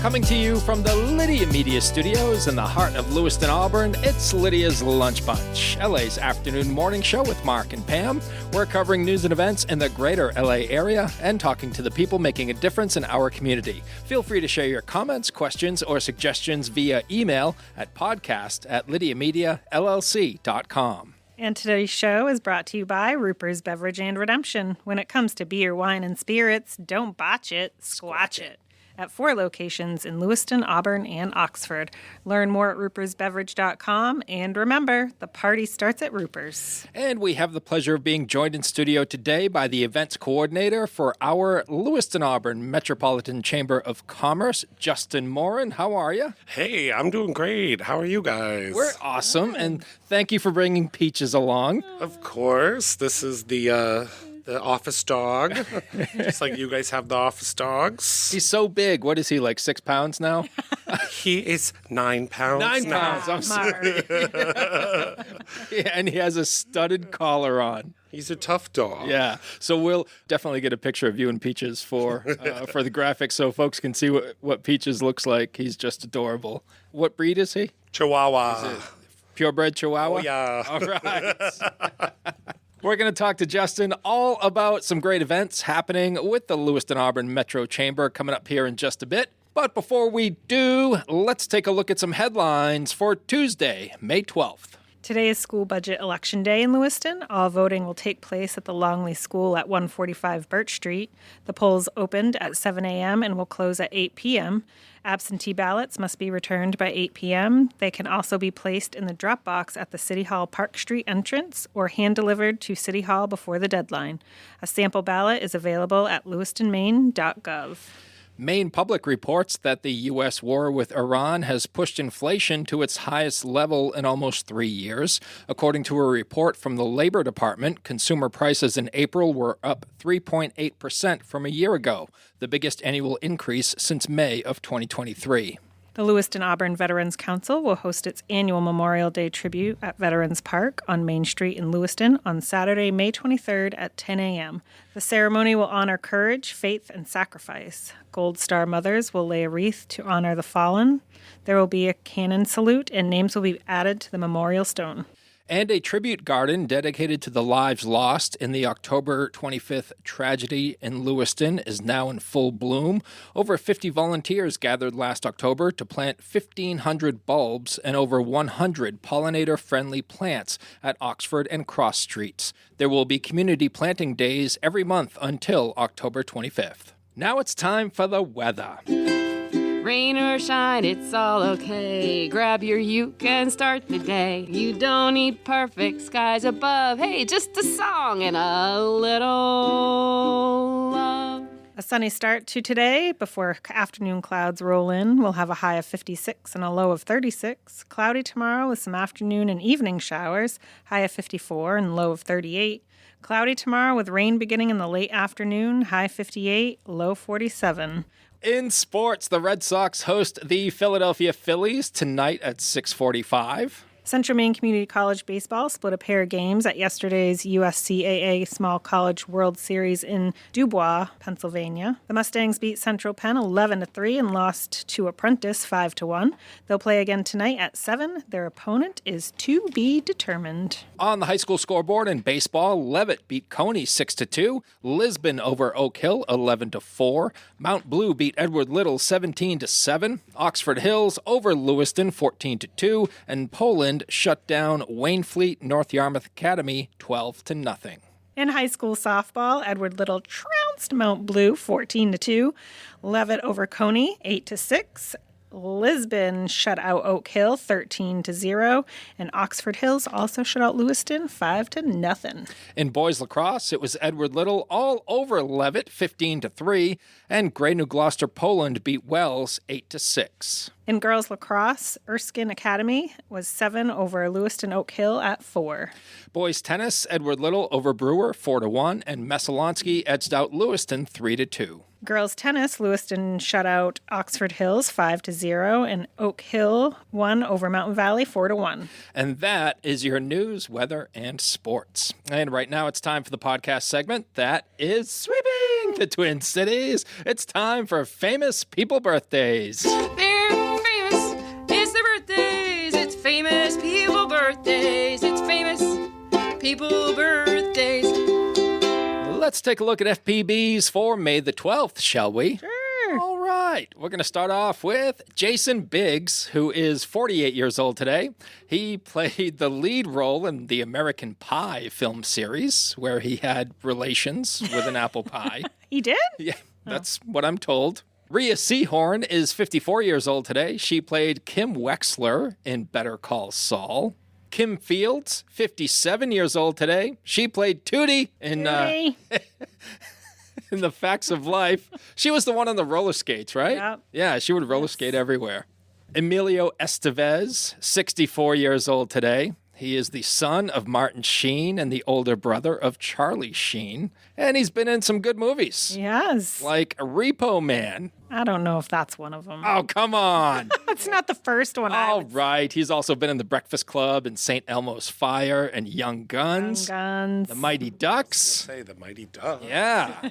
Coming to you from the Lydia Media Studios in the heart of Lewiston, Auburn, it's Lydia's Lunch Bunch, LA's afternoon morning show with Mark and Pam. We're covering news and events in the greater LA area and talking to the people making a difference in our community. Feel free to share your comments, questions, or suggestions via email at podcast@lydiamediallc.com. And today's show is brought to you by Ruper's Beverage and Redemption. When it comes to beer, wine, and spirits, don't botch it, squatch it. At 4 locations in Lewiston, Auburn, and Oxford. Learn more at rupersbeverage.com. And remember, the party starts at Ruper's. And we have the pleasure of being joined in studio today by the events coordinator for our Lewiston, Auburn Metropolitan Chamber of Commerce, Justin Morin. How are you? Hey, I'm doing great. How are you guys? We're awesome, and thank you for bringing Peaches along. Of course. This is the office dog, just like you guys have the office dogs. He's so big. What is he, like 6 pounds now? He is 9 pounds 9 now. pounds, I'm sorry. Yeah, and he has a studded collar on. He's a tough dog. Yeah, so we'll definitely get a picture of you and Peaches for the graphics so folks can see what Peaches looks like. He's just adorable. What breed is he? Chihuahua. Is it purebred Chihuahua? Oh, yeah. All right. We're going to talk to Justin all about some great events happening with the Lewiston Auburn Metro Chamber coming up here in just a bit. But before we do, let's take a look at some headlines for Tuesday, May 12th. Today is school budget election day in Lewiston. All voting will take place at the Longley School at 145 Birch Street. The polls opened at 7 a.m. and will close at 8 p.m. Absentee ballots must be returned by 8 p.m. They can also be placed in the drop box at the City Hall Park Street entrance or hand-delivered to City Hall before the deadline. A sample ballot is available at lewistonmaine.gov. Maine Public reports that the U.S. war with Iran has pushed inflation to its highest level in almost 3 years. According to a report from the Labor Department, consumer prices in April were up 3.8% from a year ago, the biggest annual increase since May of 2023. The Lewiston Auburn Veterans Council will host its annual Memorial Day tribute at Veterans Park on Main Street in Lewiston on Saturday, May 23rd at 10 a.m. The ceremony will honor courage, faith, and sacrifice. Gold Star mothers will lay a wreath to honor the fallen. There will be a cannon salute, and names will be added to the memorial stone. And a tribute garden dedicated to the lives lost in the October 25th tragedy in Lewiston is now in full bloom. Over 50 volunteers gathered last October to plant 1,500 bulbs and over 100 pollinator-friendly plants at Oxford and Cross Streets. There will be community planting days every month until October 25th. Now it's time for the weather. Rain or shine, it's all okay. Grab your uke and start the day. You don't need perfect skies above. Hey, just a song and a little love. A sunny start to today before afternoon clouds roll in. We'll have a high of 56 and a low of 36. Cloudy tomorrow with some afternoon and evening showers. High of 54 and low of 38. Cloudy tomorrow with rain beginning in the late afternoon. High 58, low 47. In sports, the Red Sox host the Philadelphia Phillies tonight at 6:45. Central Maine Community College Baseball split a pair of games at yesterday's USCAA Small College World Series in Dubois, Pennsylvania. The Mustangs beat Central Penn 11-3 and lost to Apprentice 5-1. They'll play again tonight at 7. Their opponent is to be determined. On the high school scoreboard in baseball, Leavitt beat Coney 6-2. Lisbon over Oak Hill 11-4. Mount Blue beat Edward Little 17-7. Oxford Hills over Lewiston 14-2. And Poland shut down Waynfleet North Yarmouth Academy 12-0. In high school softball, Edward Little trounced Mount Blue 14-2. Leavitt over Coney 8-6. Lisbon shut out Oak Hill 13-0, and Oxford Hills also shut out Lewiston 5-0. In boys lacrosse, it was Edward Little all over Leavitt 15-3, and Grey New Gloucester Poland beat Wells 8-6. In girls lacrosse, Erskine Academy was 7 over Lewiston Oak Hill at 4. Boys tennis, Edward Little over Brewer 4-1, and Messalonsky edged out Lewiston 3-2. Girls tennis, Lewiston shut out Oxford Hills 5-0, and Oak Hill won over Mountain Valley 4-1. And that is your news, weather, and sports. And right now it's time for the podcast segment that is sweeping the Twin Cities. It's time for famous people birthdays. They're famous. It's their birthdays. It's famous people birthdays. It's famous people birthdays. Let's take a look at FPBs for May the 12th, shall we? Sure. All right. We're going to start off with Jason Biggs, who is 48 years old today. He played the lead role in the American Pie film series, where he had relations with an apple pie. He did? Yeah, that's what I'm told. Rhea Seahorn is 54 years old today. She played Kim Wexler in Better Call Saul. Kim Fields, 57 years old today. She played Tootie in Hey. in The Facts of Life. She was the one on the roller skates, right? Yep. Yeah, she would roller skate everywhere. Emilio Estevez, 64 years old today. He is the son of Martin Sheen and the older brother of Charlie Sheen. And he's been in some good movies, Yes. like Repo Man. I don't know if that's one of them. Oh, come on. It's not the first one. All right. He's also been in The Breakfast Club and St. Elmo's Fire and Young Guns. Guns. The Mighty Ducks. Say the mighty Ducks. Yeah.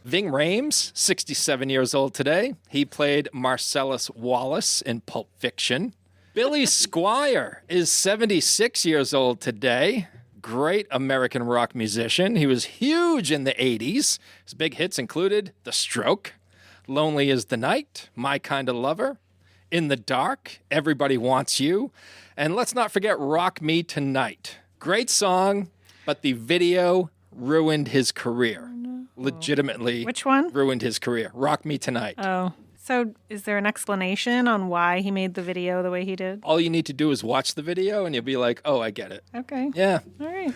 Ving Rhames, 67 years old today. He played Marcellus Wallace in Pulp Fiction. Billy Squire is 76 years old today. Great American rock musician. He was huge in the 80s. His big hits included The Stroke, Lonely is the Night, My Kind of Lover, In the Dark, Everybody Wants You, and let's not forget Rock Me Tonight. Great song, but the video ruined his career. Legitimately Which one? ruined his career. Rock Me Tonight. Oh. So is there an explanation on why he made the video the way he did? All you need to do is watch the video and you'll be like, oh, I get it. Okay. Yeah. All right.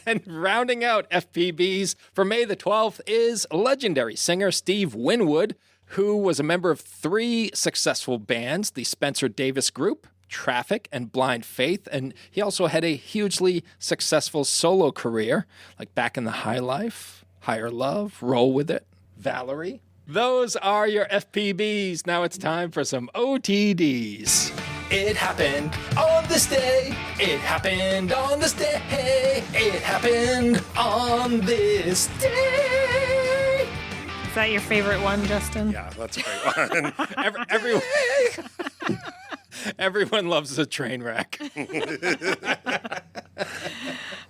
And rounding out FPBs for May the 12th is legendary singer Steve Winwood, who was a member of 3 successful bands, the Spencer Davis Group, Traffic, and Blind Faith. And he also had a hugely successful solo career, like Back in the High Life, Higher Love, Roll With It, Valerie. Those are your FPBs. Now it's time for some OTDs. It happened on this day. It happened on this day. It happened on this day. Is that your favorite one, Justin? Yeah, that's a great one. Everyone, everyone loves a train wreck.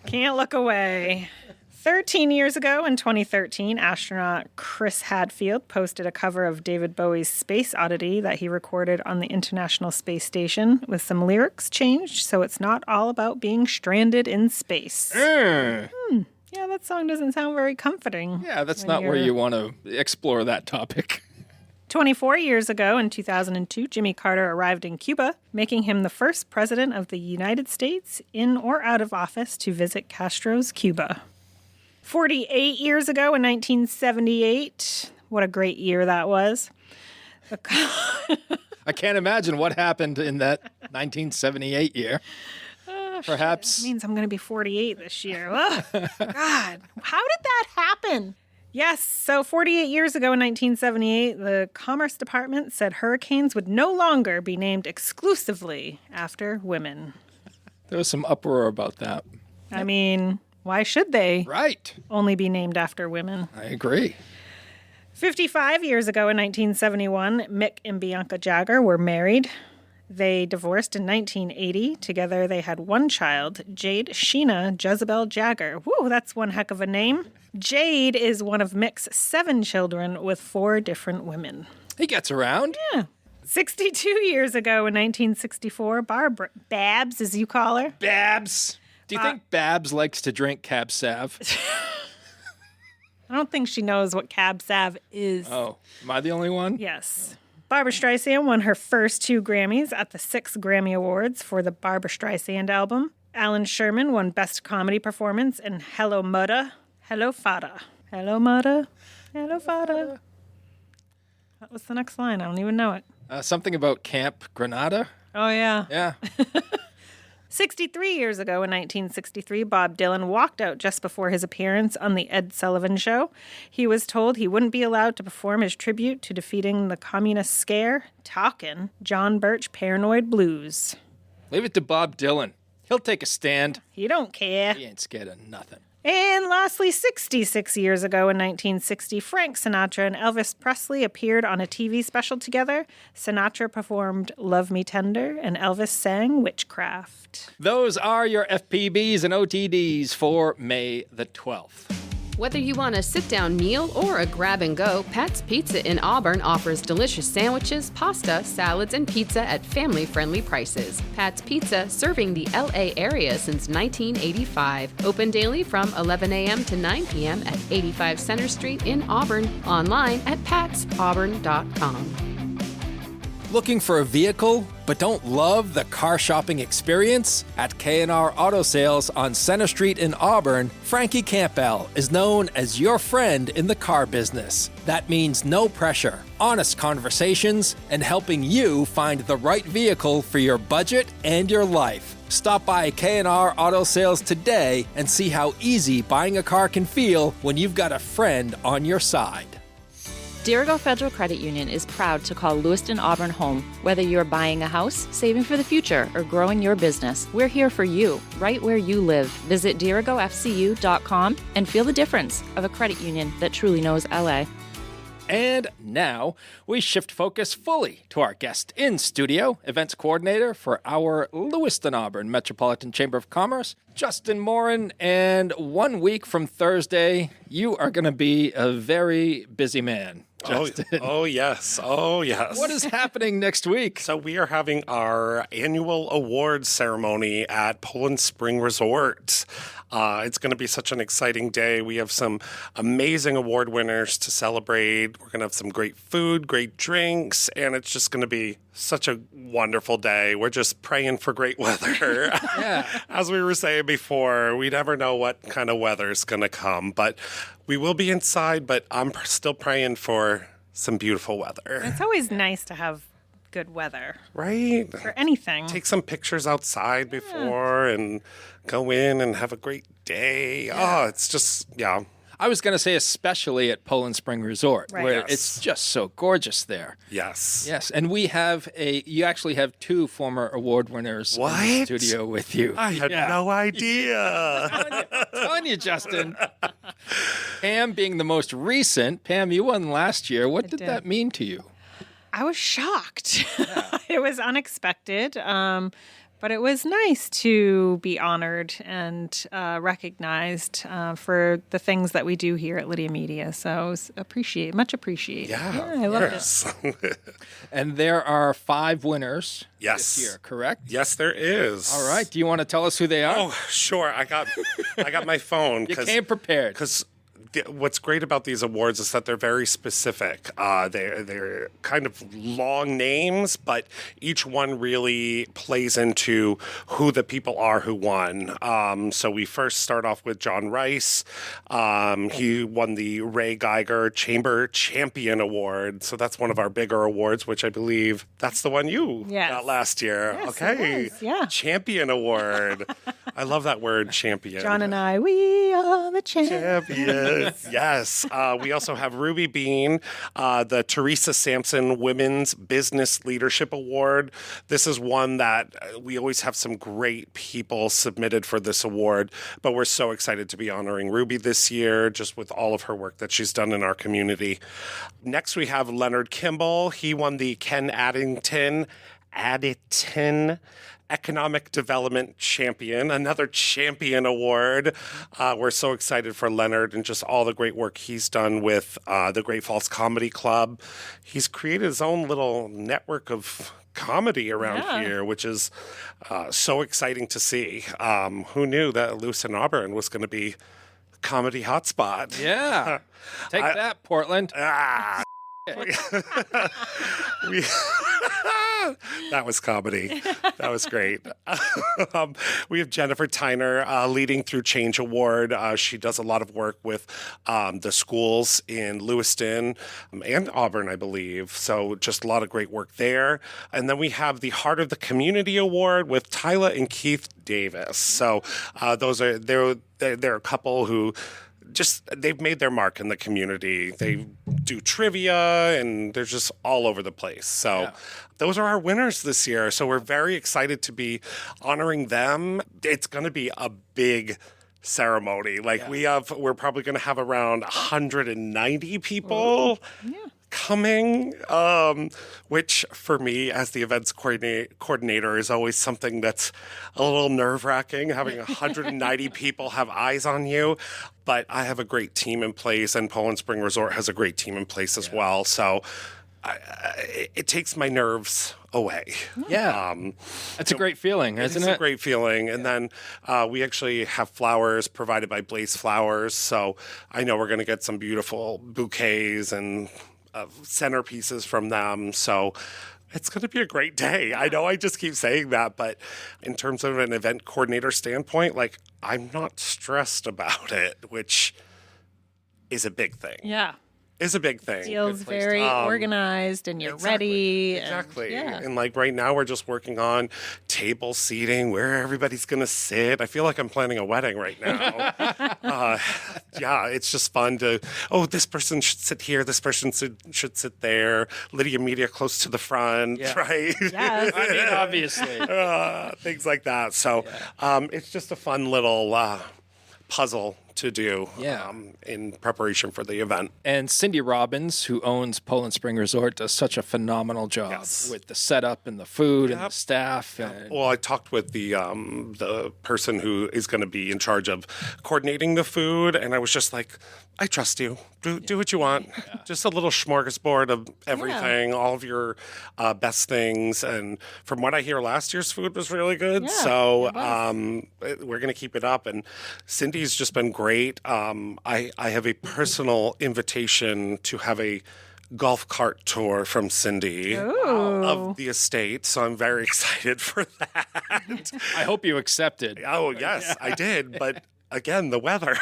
Can't look away. 13 years ago, in 2013, astronaut Chris Hadfield posted a cover of David Bowie's Space Oddity that he recorded on the International Space Station with some lyrics changed, so it's not all about being stranded in space. Yeah, that song doesn't sound very comforting. Yeah, that's when not where you're- you want to explore that topic. 24 years ago, in 2002, Jimmy Carter arrived in Cuba, making him the first president of the United States in or out of office to visit Castro's Cuba. 48 years ago, in 1978, what a great year that was. I can't imagine what happened in that 1978 year. Perhaps. It means I'm going to be 48 this year. Ugh, God, how did that happen? Yes, so 48 years ago in 1978, the Commerce Department said hurricanes would no longer be named exclusively after women. There was some uproar about that. I mean, why should they Right. only be named after women? I agree. 55 years ago in 1971, Mick and Bianca Jagger were married. They divorced in 1980. Together, they had one child, Jade Sheena Jezebel Jagger. Woo, that's one heck of a name. Jade is one of Mick's 7 children with 4 different women. He gets around. Yeah. 62 years ago in 1964, Barbara, Babs, as you call her. Babs. Do you think Babs likes to drink Cab Sav? I don't think she knows what Cab Sav is. Oh, am I the only one? Yes. Barbra Streisand won her first 2 Grammys at the 6 Grammy Awards for the Barbra Streisand album. Alan Sherman won Best Comedy Performance in Hello Mudda, Hello Fada. Hello Mudda, Hello Fada. What was the next line? I don't even know it. Something about Camp Granada. Oh, yeah. Yeah. 63 years ago in 1963, Bob Dylan walked out just before his appearance on The Ed Sullivan Show. He was told he wouldn't be allowed to perform his tribute to defeating the communist scare, talkin' John Birch Paranoid Blues. Leave it to Bob Dylan. He'll take a stand. He don't care. He ain't scared of nothing. And lastly, 66 years ago in 1960, Frank Sinatra and Elvis Presley appeared on a TV special together. Sinatra performed Love Me Tender, and Elvis sang Witchcraft. Those are your FPBs and OTDs for May the 12th. Whether you want a sit-down meal or a grab-and-go, Pat's Pizza in Auburn offers delicious sandwiches, pasta, salads, and pizza at family-friendly prices. Pat's Pizza, serving the LA area since 1985. Open daily from 11 a.m. to 9 p.m. at 85 Center Street in Auburn. Online at patsauburn.com. Looking for a vehicle but don't love the car shopping experience? At K&R Auto Sales on Center Street in Auburn, Frankie Campbell is known as your friend in the car business. That means no pressure, honest conversations, and helping you find the right vehicle for your budget and your life. Stop by K&R Auto Sales today and see how easy buying a car can feel when you've got a friend on your side. Dirigo Federal Credit Union is proud to call Lewiston, Auburn home. Whether you're buying a house, saving for the future, or growing your business, we're here for you, right where you live. Visit dirigofcu.com and feel the difference of a credit union that truly knows LA. And now we shift focus fully to our guest in studio, events coordinator for our Lewiston Auburn Metropolitan Chamber of Commerce, Justin Morin. And 1 week from Thursday, you are going to be a very busy man, Justin. Oh, yes. Oh, yes. What is happening next week? So we are having our annual awards ceremony at Poland Spring Resort. It's going to be such an exciting day. We have some amazing award winners to celebrate. We're going to have some great food, great drinks, and it's just going to be such a wonderful day. We're just praying for great weather. Yeah. As we were saying before, we never know what kind of weather is going to come, but we will be inside, but I'm still praying for some beautiful weather. It's always nice to have good weather Right? for anything. Take some pictures outside before and go in and have a great day. Oh, it's just, yeah. I was going to say especially at Poland Spring Resort, Right. where Yes. it's just so gorgeous there. Yes. Yes, and we have you actually have two former award winners in the What? studio with you. I had no idea. Telling you, Justin. Pam being the most recent. Pam, you won last year. What did did. that mean to you? I was shocked. It was unexpected, but it was nice to be honored and recognized for the things that we do here at Lydia Media. So it was much appreciated. Yeah, I loved it. And there are 5 winners Yes. this year, correct? Yes, there is. All right. Do you want to tell us who they are? Oh, sure. I got my phone. You came prepared. Because what's great about these awards is that they're very specific. They're kind of long names, but each one really plays into who the people are who won. So we first start off with John Rice. He won the Ray Geiger Chamber Champion Award. So that's one of our bigger awards, which I believe that's the one you Yes. got last year. Yes, Okay. it was, yeah. Champion Award. I love that word, champion. John and I, we are the champions. Champions. Yes. We also have Ruby Bean, the Teresa Sampson Women's Business Leadership Award. This is one that we always have some great people submitted for this award, but we're so excited to be honoring Ruby this year, just with all of her work that she's done in our community. Next, we have Leonard Kimball. He won the Ken Addington Economic Development Champion, another champion award. We're so excited for Leonard and just all the great work he's done with the Great Falls Comedy Club. He's created his own little network of comedy around here, which is so exciting to see. Who knew that Lewiston Auburn was going to be a comedy hotspot? Yeah. Take that, Portland. Ah. we That was comedy. That was great. We have Jennifer Tyner leading through Change Award. She does a lot of work with the schools in Lewiston and Auburn, I believe. So just a lot of great work there. And then we have the Heart of the Community Award with Tyla and Keith Davis. So they're a couple who they've made their mark in the community. They do trivia and they're just all over the place. So those are our winners this year. So we're very excited to be honoring them. It's going to be a big ceremony. We're probably going to have around 190 people. Coming, which for me as the events coordinator is always something that's a little nerve-wracking, having 190 people have eyes on you. But I have a great team in place, and Poland Spring Resort has a great team in place as well. So it takes my nerves away. Yeah. That's a great feeling, isn't it? It's a great feeling. And then we actually have flowers provided by Blaze Flowers. So I know we're going to get some beautiful bouquets and centerpieces from them. So it's going to be a great day. I know I just keep saying that, but in terms of an event coordinator standpoint, I'm not stressed about it, which is a big thing. Yeah. Is a big thing. Feels very organized and you're ready. Exactly. And right now we're just working on table seating, where everybody's going to sit. I feel like I'm planning a wedding right now. It's just fun to, this person should sit here. This person should sit there. Lydia Media close to the front, right? Yes. I mean, obviously. Things like that. So it's just a fun little puzzle to do in preparation for the event. And Cindy Robbins, who owns Poland Spring Resort, does such a phenomenal job with the setup and the food and the staff. And Well, I talked with the person who is going to be in charge of coordinating the food, and I was just like, I trust you. Do what you want. Just a little smorgasbord of everything, all of your best things. And from what I hear, last year's food was really good. Yeah, so we're going to keep it up. And Cindy's just been great. I have a personal invitation to have a golf cart tour from Cindy of the estate. So I'm very excited for that. I hope you accepted. Oh, yes, I did. But again, the weather.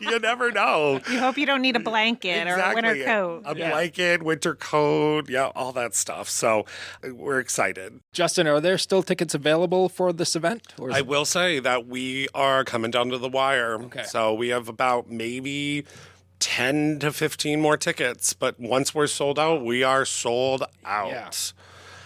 You never know. You hope you don't need a blanket or a winter coat. A blanket, winter coat, all that stuff. So we're excited. Justin, are there still tickets available for this event? Or I will say that we are coming down to the wire. Okay. So we have about maybe 10 to 15 more tickets. But once we're sold out, we are sold out. Yeah.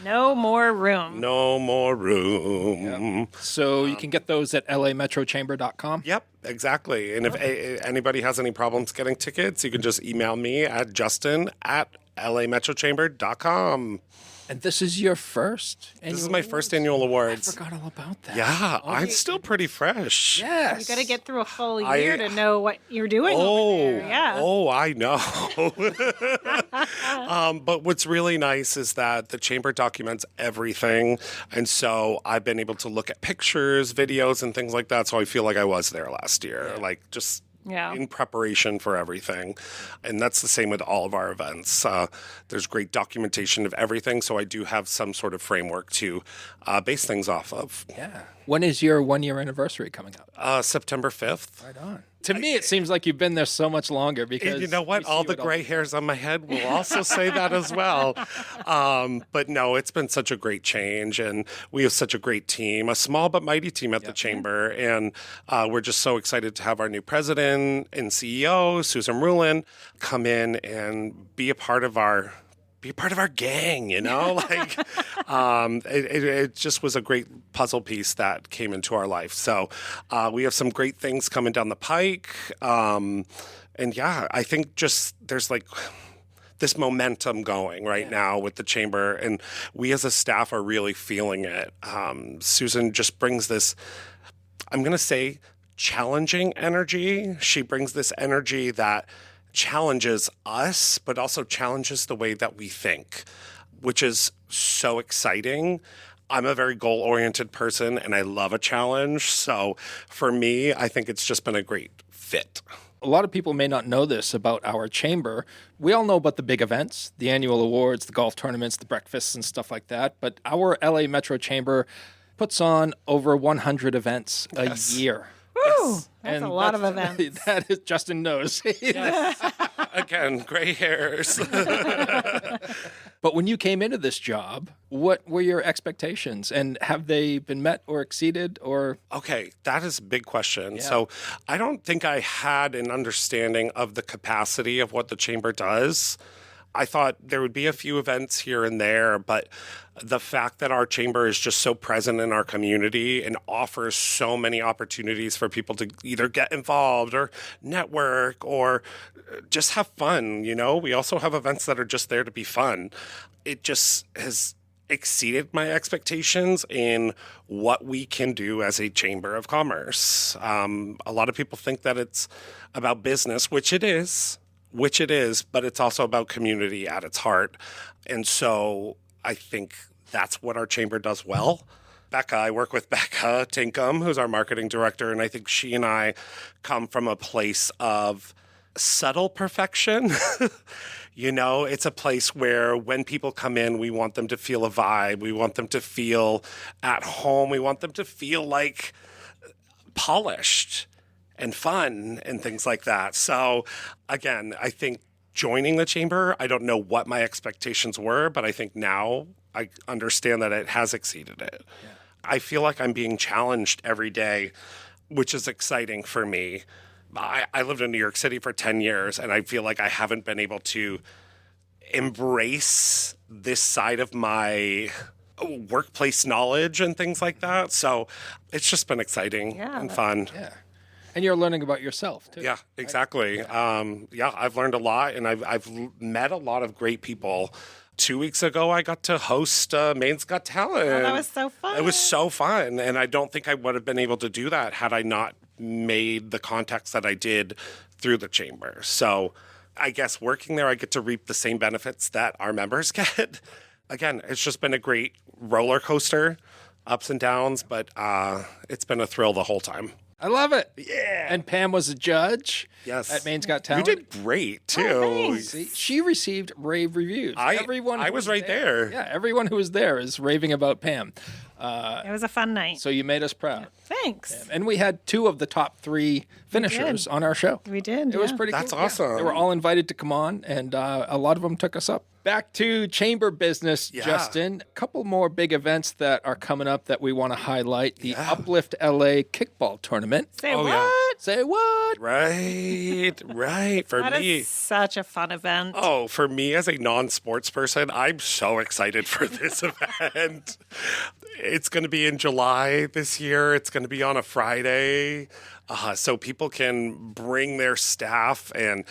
No more room. No more room. So you can get those at lametrochamber.com? Yep, exactly. And if anybody has any problems getting tickets, you can just email me at justin@lametrochamber.com. And this is your first annual This is my first annual awards. I forgot all about that. Yeah, I'm still pretty fresh. Yes. You got to get through a full year to know what you're doing over there. Yeah. Oh, I know. But what's really nice is that the chamber documents everything. And so I've been able to look at pictures, videos, and things like that. So I feel like I was there last year, in preparation for everything. And that's the same with all of our events. There's great documentation of everything. So I do have some sort of framework to base things off of. Yeah. When is your 1-year anniversary coming up? September 5th. Right on. To me, it seems like you've been there so much longer because... And you know what? All the gray hairs on my head will also say that as well. But no, it's been such a great change, and we have such a great team, a small but mighty team at the Chamber, and we're just so excited to have our new president and CEO, Susan Rulin, come in and be a part of our gang, it just was a great puzzle piece that came into our life. So we have some great things coming down the pike. I think just there's this momentum going right now with the chamber, and we as a staff are really feeling it. Susan just brings this, I'm going to say, challenging energy. She brings this energy that challenges us, but also challenges the way that we think, which is so exciting. I'm a very goal-oriented person, and I love a challenge. So for me, I think it's just been a great fit. A lot of people may not know this about our chamber. We all know about the big events, the annual awards, the golf tournaments, the breakfasts and stuff like that. But our LA Metro Chamber puts on over 100 events a year. Woo! That's a lot of events. That is, Justin knows. Again, gray hairs. But when you came into this job, what were your expectations? And have they been met or exceeded or? Okay, that is a big question. Yeah. So I don't think I had an understanding of the capacity of what the chamber does. I thought there would be a few events here and there, but the fact that our chamber is just so present in our community and offers so many opportunities for people to either get involved or network or just have fun, you know? We also have events that are just there to be fun. It just has exceeded my expectations in what we can do as a chamber of commerce. A lot of people think that it's about business, which it is, but it's also about community at its heart. And so I think that's what our chamber does well. Becca, I work with Becca Tinkham, who's our marketing director, and I think she and I come from a place of subtle perfection. You know, it's a place where when people come in, we want them to feel a vibe. We want them to feel at home. We want them to feel like polished and fun and things like that. So again, I think joining the chamber, I don't know what my expectations were, but I think now I understand that it has exceeded it. Yeah. I feel like I'm being challenged every day, which is exciting for me. I lived in New York City for 10 years, and I feel like I haven't been able to embrace this side of my workplace knowledge and things like that. So it's just been exciting and fun. Yeah. And you're learning about yourself, too. Yeah, exactly. I've learned a lot, and I've met a lot of great people. 2 weeks ago, I got to host Maine's Got Talent. Oh, that was so fun. It was so fun, and I don't think I would have been able to do that had I not made the contacts that I did through the chamber. So I guess working there, I get to reap the same benefits that our members get. Again, it's just been a great roller coaster, ups and downs, but it's been a thrill the whole time. I love it. Yeah. And Pam was a judge at Maine's Got Talent. You did great, too. Oh, nice. See, she received rave reviews. I was right there. Yeah, everyone who was there is raving about Pam. It was a fun night. So you made us proud. Thanks. And we had 2 of the top 3 finishers on our show. We did. It was pretty That's cool. awesome. Yeah. They were all invited to come on, and a lot of them took us up. Back to chamber business, Justin. A couple more big events that are coming up that we want to highlight. The Uplift LA Kickball Tournament. Say what? Say what? Right. For That me. is such a fun event. Oh, for me as a non-sports person, I'm so excited for this event. It's going to be in July this year. It's going to be on a Friday. So people can bring their staff and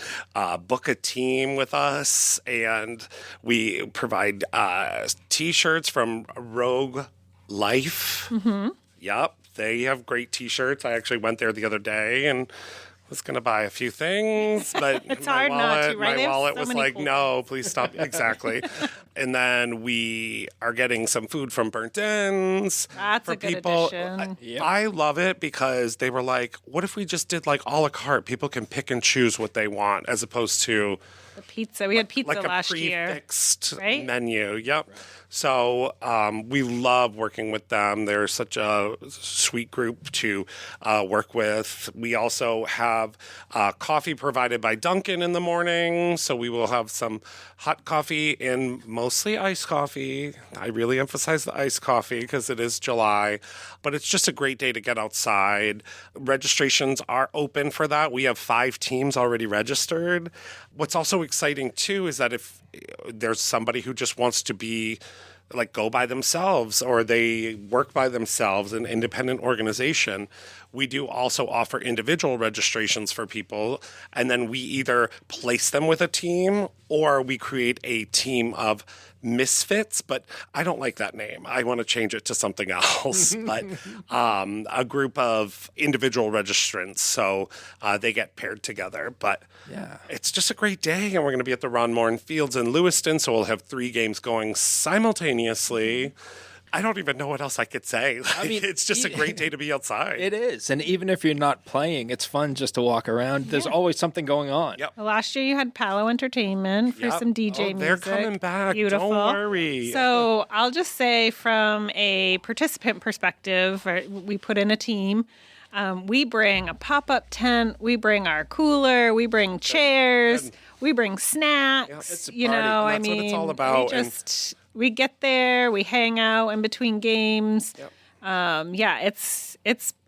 book a team with us. And we provide T-shirts from Rogue Life. Mm-hmm. Yep, they have great T-shirts. I actually went there the other day and was going to buy a few things, but It's hard not to, right? They My have wallet so was many like, cool no, please stop. Exactly. And then we are getting some food from Burnt Ends. That's for a good people. addition. I love it because they were like, what if we just did like a la carte? People can pick and choose what they want as opposed to The pizza. We had pizza like a last year. prefixed right? menu. Yep. Right. So we love working with them. They're such a sweet group to work with. We also have coffee provided by Dunkin' in the morning. So we will have some hot coffee and mostly iced coffee. I really emphasize the iced coffee because it is July. But it's just a great day to get outside. Registrations are open for that. We have 5 teams already registered. What's also exciting, too, is that if there's somebody who just wants to be like go by themselves or they work by themselves, an independent organization, we do also offer individual registrations for people. And then we either place them with a team or we create a team of misfits, but I don't like that name. I want to change it to something else. But a group of individual registrants, so they get paired together. But it's just a great day, and we're going to be at the Morin Fields in Lewiston, so we'll have 3 games going simultaneously. I don't even know what else I could say. Like, mean, it's just a great day to be outside. It is. And even if you're not playing, it's fun just to walk around. There's always something going on. Yep. Well, last year you had Palo Entertainment for some DJ music. They're coming back. Beautiful. Don't worry. So I'll just say from a participant perspective, we put in a team. We bring a pop-up tent. We bring our cooler. We bring chairs. We bring snacks. Yeah, it's a you party. know, That's what it's all about. We get there. We hang out in between games. Yep.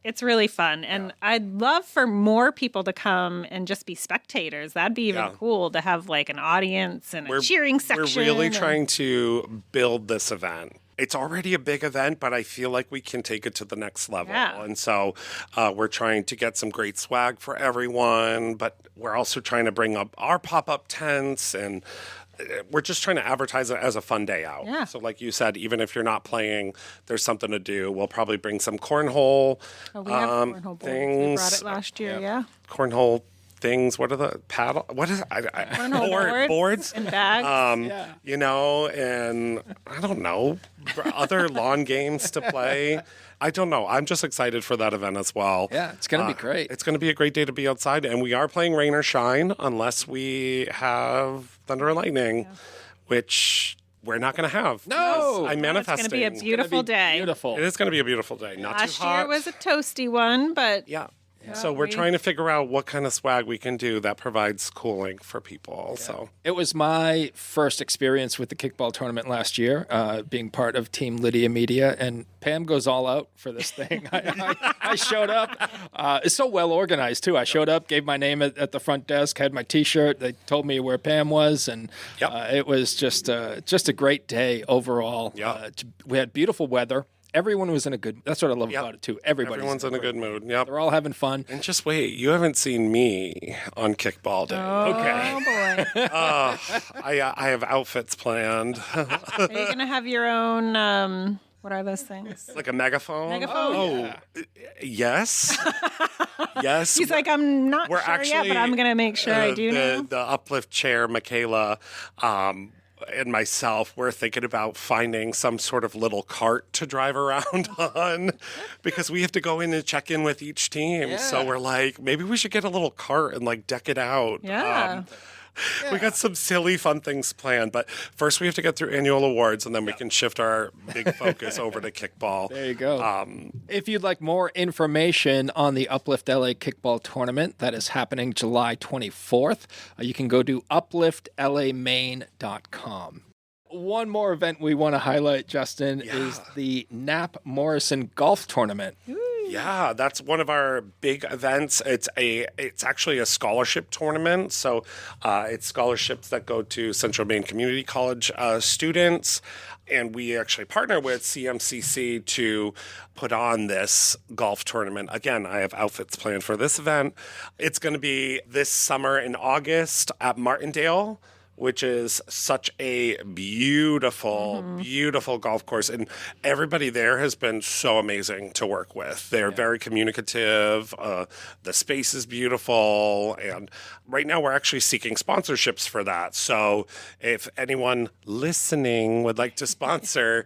It's really fun, and I'd love for more people to come and just be spectators. That'd be even cool to have like an audience and a cheering section. We're really trying to build this event. It's already a big event, but I feel like we can take it to the next level. Yeah. And so we're trying to get some great swag for everyone, but we're also trying to bring up our pop-up tents, and we're just trying to advertise it as a fun day out. Yeah. So like you said, even if you're not playing, there's something to do. We'll probably bring some cornhole We have cornhole boards. things. We brought it last year, Cornhole things. What are the paddle? What is it? Cornhole boards and bags. You know, and I don't know, other lawn games to play. I don't know. I'm just excited for that event as well. Yeah, it's going to be great. It's going to be a great day to be outside, and we are playing rain or shine unless we have thunder and lightning, which we're not going to have. No! I'm manifesting. It's going to be a beautiful day. Beautiful. It is going to be a beautiful day. Not Last too hot. year was a toasty one, but Yeah. So we're trying to figure out what kind of swag we can do that provides cooling for people. So It was my first experience with the kickball tournament last year, being part of Team Lydia Media, and Pam goes all out for this thing. I showed up. It's so well organized, too. I showed up, gave my name at the front desk, had my T-shirt. They told me where Pam was, and it was just a great day overall. We had beautiful weather. Everyone was in a good. That's what I love about it too. Everyone's in a good mood. Yep. They're all having fun. And just wait, you haven't seen me on Kickball Day. Oh boy. I have outfits planned. Are you going to have your own, what are those things? Like a megaphone? Megaphone? Yes. Yes. He's like, I'm not We're sure yet, actually, but I'm going to make sure I do now. The Uplift chair, Michaela, and myself, we're thinking about finding some sort of little cart to drive around on because we have to go in and check in with each team. So we're like, maybe we should get a little cart and like deck it out. Yeah. We got some silly fun things planned, but first we have to get through annual awards, and then we can shift our big focus over to kickball. There you go. If you'd like more information on the Uplift LA Kickball Tournament that is happening July 24th, you can go to upliftlamaine.com. One more event we want to highlight, Justin, is the Knapp Morrison Golf Tournament. Yeah, that's one of our big events. It's actually a scholarship tournament. So it's scholarships that go to Central Maine Community College students. And we actually partner with CMCC to put on this golf tournament. Again, I have outfits planned for this event. It's going to be this summer in August at Martindale, which is such a beautiful, beautiful golf course. And everybody there has been so amazing to work with. They're very communicative. The space is beautiful. And right now we're actually seeking sponsorships for that. So if anyone listening would like to sponsor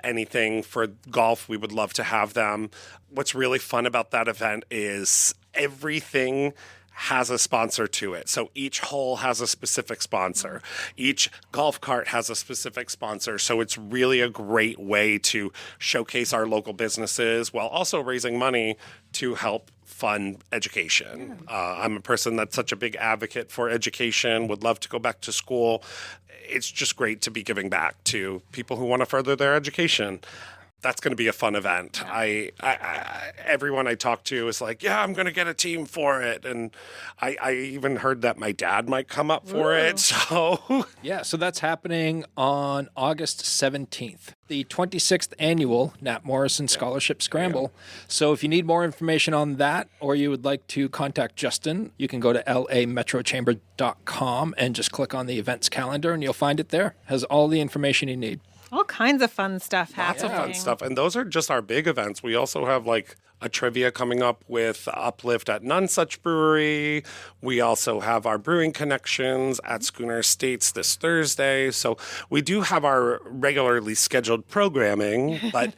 anything for golf, we would love to have them. What's really fun about that event is everything has a sponsor to it. So each hole has a specific sponsor. Each golf cart has a specific sponsor. So it's really a great way to showcase our local businesses while also raising money to help fund education. I'm a person that's such a big advocate for education, would love to go back to school. It's just great to be giving back to people who want to further their education. That's going to be a fun event. Everyone I talk to is like, yeah, I'm going to get a team for it. And I even heard that my dad might come up for it. So so that's happening on August 17th, the 26th annual Knapp Morrison Scholarship Scramble. So if you need more information on that, or you would like to contact Justin, you can go to lametrochamber.com and just click on the events calendar, and you'll find it there. It has all the information you need. All kinds of fun stuff happening. Lots of fun stuff. And those are just our big events. We also have like a trivia coming up with Uplift at None Such Brewery. We also have our brewing connections at Schooner Estates this Thursday. So we do have our regularly scheduled programming, but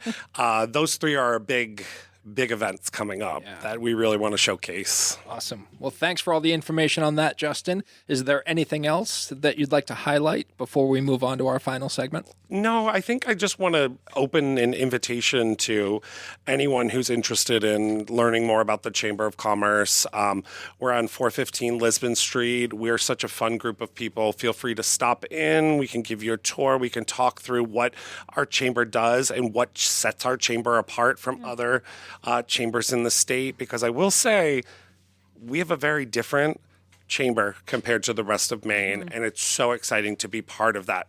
those three are big events coming up that we really want to showcase. Awesome. Well, thanks for all the information on that, Justin. Is there anything else that you'd like to highlight before we move on to our final segment? No, I think I just want to open an invitation to anyone who's interested in learning more about the Chamber of Commerce. We're on 415 Lisbon Street. We're such a fun group of people. Feel free to stop in. We can give you a tour. We can talk through what our chamber does and what sets our chamber apart from other chambers in the state, because I will say we have a very different chamber compared to the rest of Maine, and it's so exciting to be part of that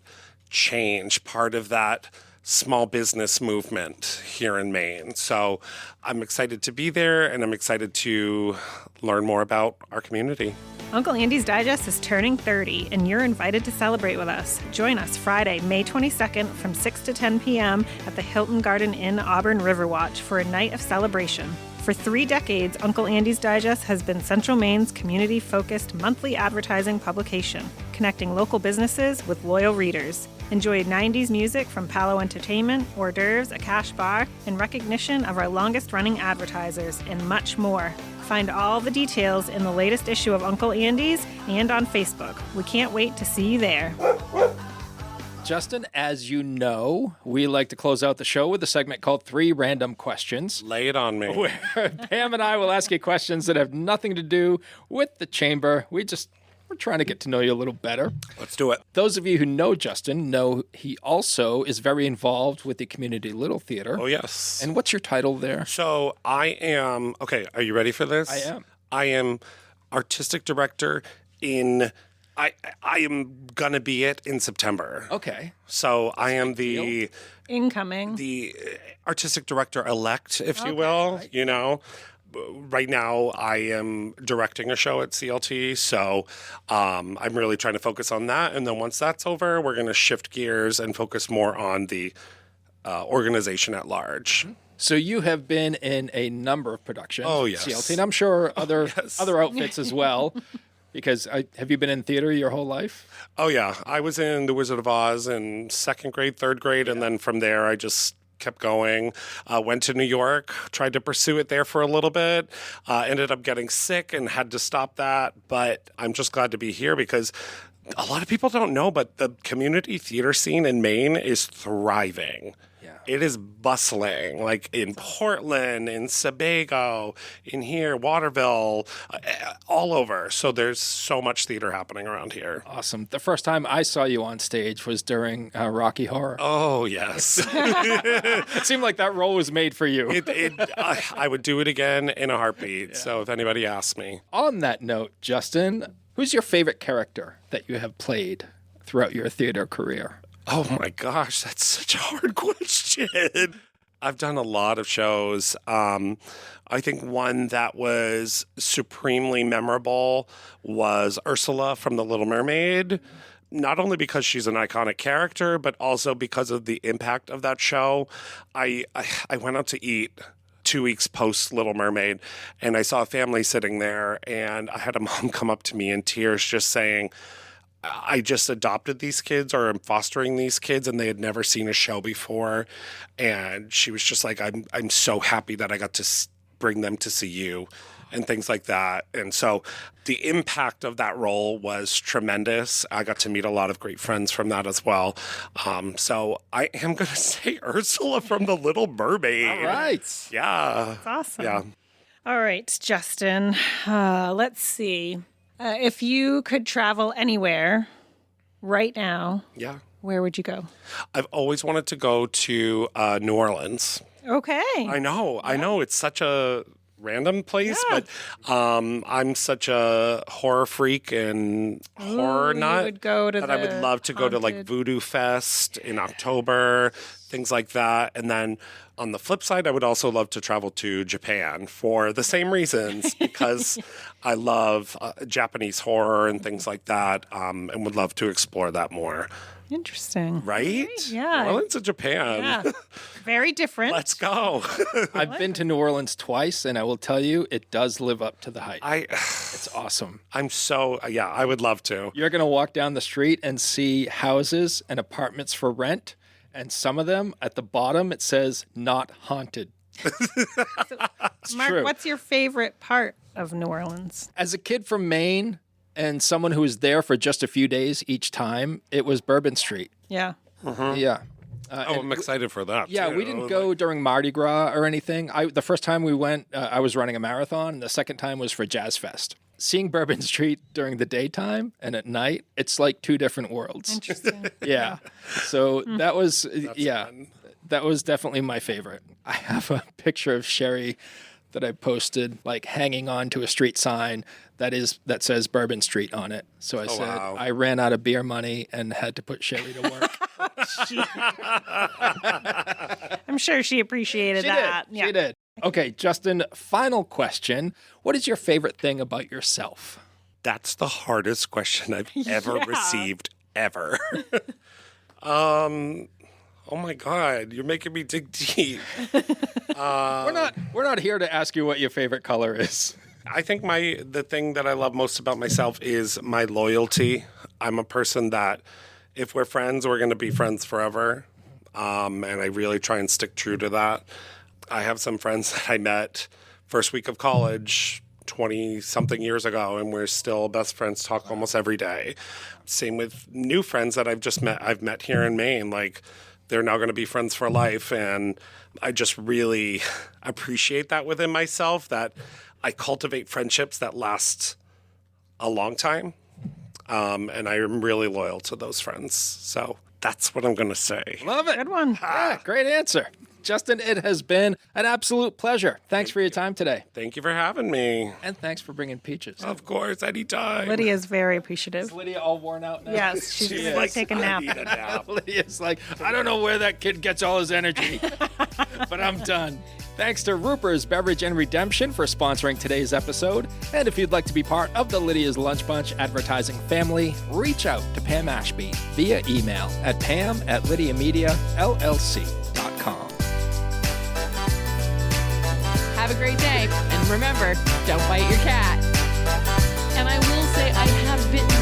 change, part of that small business movement here in Maine. So I'm excited to be there, and I'm excited to learn more about our community. Uncle Andy's Digest is turning 30, and you're invited to celebrate with us. Join us Friday, May 22nd from 6 to 10 p.m. at the Hilton Garden Inn Auburn Riverwatch for a night of celebration. For 3 decades, Uncle Andy's Digest has been Central Maine's community-focused monthly advertising publication, connecting local businesses with loyal readers. Enjoy 90s music from Palo Entertainment, hors d'oeuvres, a cash bar, and recognition of our longest-running advertisers, and much more. Find all the details in the latest issue of Uncle Andy's and on Facebook. We can't wait to see you there. Justin, as you know, we like to close out the show with a segment called 3 Random Questions. Lay it on me. Where Pam and I will ask you questions that have nothing to do with the chamber. We're trying to get to know you a little better. Let's do it. Those of you who know Justin know he also is very involved with the Community Little Theater. Oh, yes. And what's your title there? So I am, okay, are you ready for this? I am. I am artistic director in, I am going to be it in September. Okay. So I am the Incoming. the artistic director-elect, if you will, you know. Right now, I am directing a show at CLT, so I'm really trying to focus on that. And then once that's over, we're going to shift gears and focus more on the organization at large. So you have been in a number of productions. Oh, yes. CLT, and I'm sure other yes. outfits as well. Because have you been in theater your whole life? Oh, yeah. I was in The Wizard of Oz in 2nd grade, 3rd grade, and then from there I just kept going. Went to New York, tried to pursue it there for a little bit, ended up getting sick and had to stop that. But I'm just glad to be here because a lot of people don't know, but the community theater scene in Maine is thriving. It is bustling, like in Portland, in Sebago, in here, Waterville, all over. So there's so much theater happening around here. Awesome. The first time I saw you on stage was during Rocky Horror. Oh, yes. It seemed like that role was made for you. I would do it again in a heartbeat. So if anybody asks me. On that note, Justin, who's your favorite character that you have played throughout your theater career? Oh my gosh, that's such a hard question. I've done a lot of shows. I think one that was supremely memorable was Ursula from The Little Mermaid. Not only because she's an iconic character, but also because of the impact of that show. I went out to eat 2 weeks post Little Mermaid, and I saw a family sitting there, and I had a mom come up to me in tears just saying, I just adopted these kids or am fostering these kids and they had never seen a show before. And she was just like, I'm so happy that I got to bring them to see you and things like that. And so the impact of that role was tremendous. I got to meet a lot of great friends from that as well. So I am going to say Ursula from The Little Mermaid. All right. Yeah. That's awesome. Yeah. All right, Justin. Let's see. If you could travel anywhere right now, where would you go? I've always wanted to go to New Orleans. Okay. I know. It's such a random place, but I'm such a horror freak and horror nut would go to that I would love to go to like Voodoo Fest in October, things like that. And then on the flip side, I would also love to travel to Japan for the same reasons because I love Japanese horror and things like that, and would love to explore that more. Interesting. Right? Yeah. New Orleans to Japan. Yeah. Very different. Let's go. I've been to New Orleans twice, and I will tell you, it does live up to the hype. It's awesome. I would love to. You're going to walk down the street and see houses and apartments for rent, and some of them, at the bottom, it says, not haunted. It's Mark, true. what's your favorite part of New Orleans? As a kid from Maine and someone who was there for just a few days each time, it was Bourbon Street. Yeah. Yeah. I'm excited for that. Yeah, too. we didn't go during Mardi Gras or anything. The first time we went, I was running a marathon, and the second time was for Jazz Fest. Seeing Bourbon Street during the daytime and at night, it's like two different worlds. Interesting. Yeah. So that was, fun. that was definitely my favorite. I have a picture of Sherry that I posted, like hanging on to a street sign that says Bourbon Street on it. So I said, wow. I ran out of beer money and had to put Sherry to work. I'm sure she appreciated that. Yeah. She did. Okay, Justin, final question. What is your favorite thing about yourself? That's the hardest question I've ever received, ever. Oh my God, you're making me dig deep. We're not here to ask you what your favorite color is. I think the thing that I love most about myself is my loyalty. I'm a person that if we're friends, we're going to be friends forever. And I really try and stick true to that. I have some friends that I met first week of college 20-something years ago, and we're still best friends, talk almost every day. Same with new friends that I've met here in Maine. Like, they're now going to be friends for life, and I just really appreciate that within myself, that I cultivate friendships that last a long time, and I am really loyal to those friends. So that's what I'm going to say. Love it. Good one. Yeah, great answer. Justin, it has been an absolute pleasure. Thanks for your time today. Thank you for having me. And thanks for bringing peaches. Of course, anytime. Lydia's very appreciative. Is Lydia all worn out now? Yes, she's She's going to take a I nap. need a nap. Lydia's like, I don't know where that kid gets all his energy, but I'm done. Thanks to Ruper's Beverage and Redemption for sponsoring today's episode. And if you'd like to be part of the Lydia's Lunch Bunch advertising family, reach out to Pam Ashby via email at pam@lydiamediallc.com. Have a great day. And remember, don't bite your cat. And I will say I have bitten